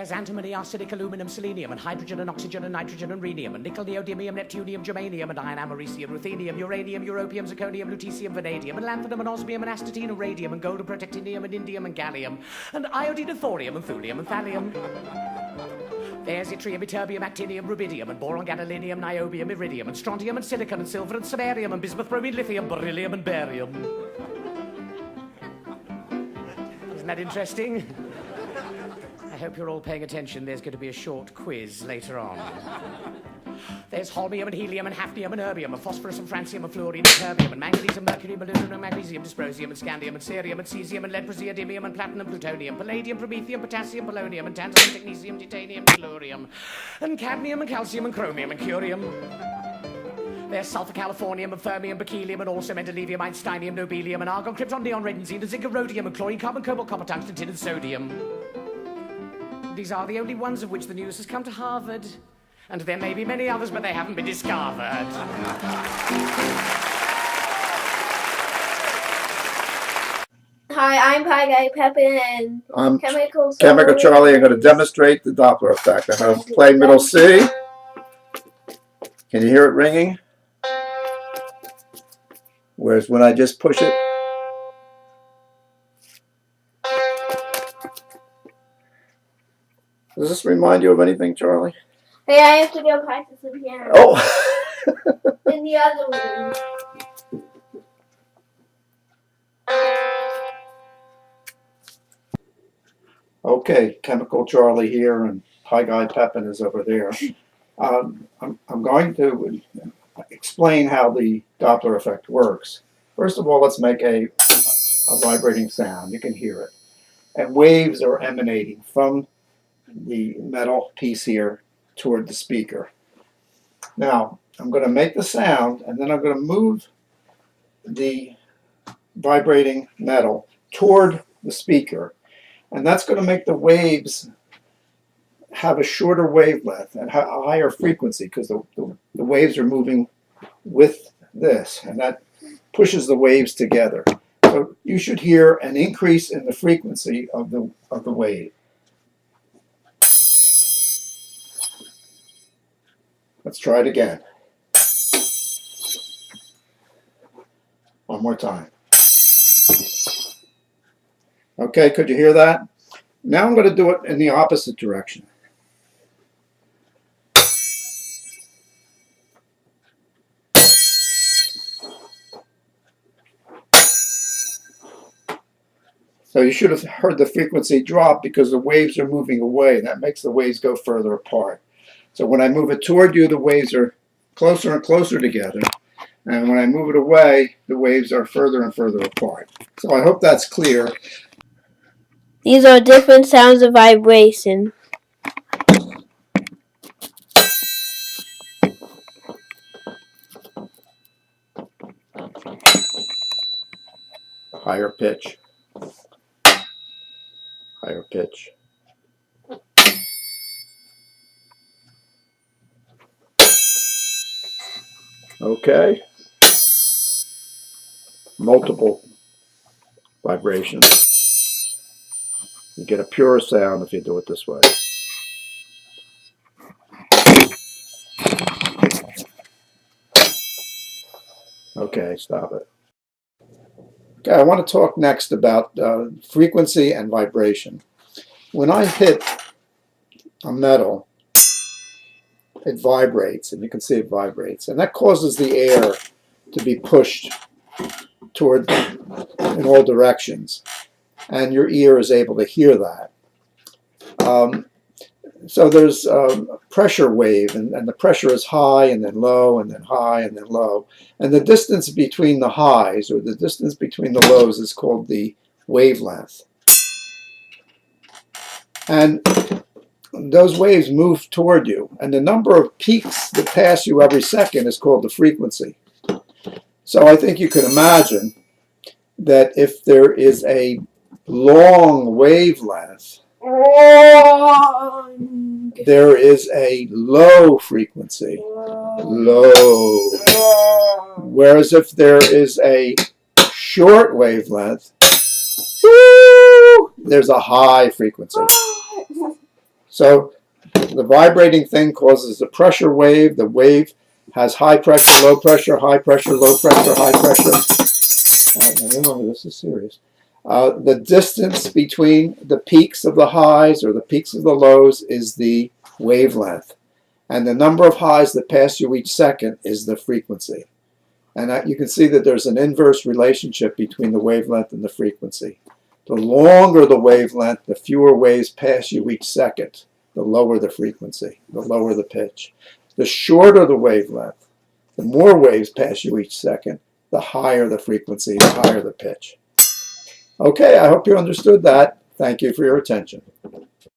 There's antimony, arsenic, aluminum, selenium, and hydrogen and oxygen and nitrogen and rhenium, and nickel, neodymium, neptunium, germanium, and iron, americium, ruthenium, uranium, europium, zirconium, lutetium, vanadium, and lanthanum, and osmium, and astatine, and radium, and gold, and protactinium, and indium, and gallium, and iodine, and thorium, and thulium, and thallium. There's yttrium, ytterbium, actinium, rubidium, and boron, gadolinium, niobium, iridium, and strontium, and silicon, and silver, and samarium, and bismuth, bromine, lithium, beryllium, and barium. Isn't that interesting? I hope you're all paying attention. There's going to be a short quiz later on. There's holmium and helium and hafnium and erbium and phosphorus and francium and fluorine and terbium and manganese and mercury, molybdenum and magnesium, dysprosium and scandium and cerium and cesium and lead, praseodymium and platinum, plutonium, palladium, promethium, potassium, polonium and tantalum, technetium, titanium, tellurium and cadmium and calcium and chromium and curium. There's sulfur, californium, and fermium, berkelium, and also mendelevium, einsteinium, nobelium, and argon, krypton, neon, redenzine, and zinc, and rhodium, and chlorine, carbon, cobalt, copper, tungsten, tin, and sodium. These are the only ones of which the news has come to Harvard. And there may be many others, but they haven't been discovered. Hi, I'm Pie Guy Pepin, and I'm Chemical Charlie. I'm going to demonstrate the Doppler effect. I'm going to play middle C. Can you hear it ringing? Whereas when I just push it, does this remind you of anything, Charlie? Hey, I have to go practice the piano. Oh! In the other room. Okay, Chemical Charlie here, and Pie Guy Pepin is over there. I'm going to explain how the Doppler effect works. First of all, let's make a vibrating sound. You can hear it. And waves are emanating from the metal piece here toward the speaker. Now, I'm going to make the sound, and then I'm going to move the vibrating metal toward the speaker. And that's going to make the waves have a shorter wavelength and a higher frequency, because the waves are moving with this, and that pushes the waves together. So you should hear an increase in the frequency of the wave. Let's try it again. One more time. Okay, could you hear that? Now I'm going to do it in the opposite direction. So you should have heard the frequency drop because the waves are moving away. That makes the waves go further apart. So when I move it toward you, the waves are closer and closer together. And when I move it away, the waves are further and further apart. So I hope that's clear. These are different sounds of vibration. Higher pitch. Higher pitch. Okay. Multiple vibrations. You get a purer sound if you do it this way. Okay, stop it. Okay, I want to talk next about frequency and vibration. When I hit a metal, it vibrates, and you can see it vibrates, and that causes the air to be pushed toward in all directions, and your ear is able to hear that. So there's a pressure wave, and the pressure is high and then low and then high and then low, and the distance between the highs or the distance between the lows is called the wavelength. And those waves move toward you, and the number of peaks that pass you every second is called the frequency. So I think you can imagine that if there is a long wavelength, there is a low frequency, low. Whereas if there is a short wavelength, there's a high frequency. So the vibrating thing causes a pressure wave. The wave has high pressure, low pressure, high pressure, low pressure, high pressure. Now remember, this is serious. The distance between the peaks of the highs or the peaks of the lows is the wavelength. And the number of highs that pass you each second is the frequency. And you can see that there's an inverse relationship between the wavelength and the frequency. The longer the wavelength, the fewer waves pass you each second, the lower the frequency, the lower the pitch. The shorter the wavelength, the more waves pass you each second, the higher the frequency, the higher the pitch. Okay, I hope you understood that. Thank you for your attention.